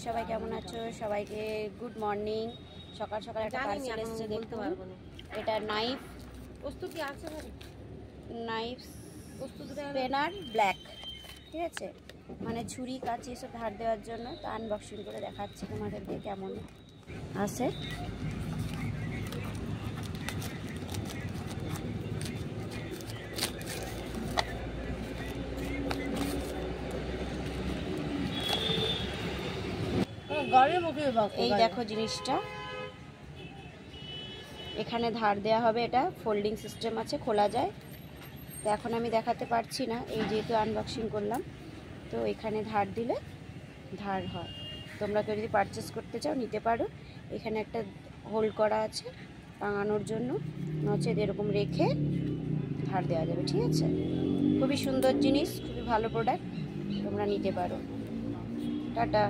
সবাই কেমন আছো? সবাইকে গুড মর্নিং। সকাল সকাল একটা পার্সেল এসেছে, দেখতে পারবো না। এটা নাইফ প্রস্তুতি আছে, নাইফ স্পেনার ব্ল্যাক, ঠিক আছে, মানে ছুরি কাঁচি এসব ধার দেওয়ার জন্য। তো আনবক্সিং করে দেখাচ্ছি তোমাদেরকে কেমন আছে। এই দেখো জিনিসটা, এখানে ধার দেওয়া হবে। এটা ফোল্ডিং সিস্টেম আছে, খোলা যায়। তো এখন আমি দেখাতে পারছি না, এই যেহেতু আনবক্সিং করলাম। তো এখানে ধার দিলে ধার হয়। তোমরা কেউ যদি পারচেস করতে চাও নিতে পারো। এখানে একটা হোল্ড করা আছে টাঙানোর জন্য, নচেত এরকম রেখে ধার দেওয়া যাবে, ঠিক আছে। খুবই সুন্দর জিনিস, খুবই ভালো প্রোডাক্ট, তোমরা নিতে পারো। টাটা।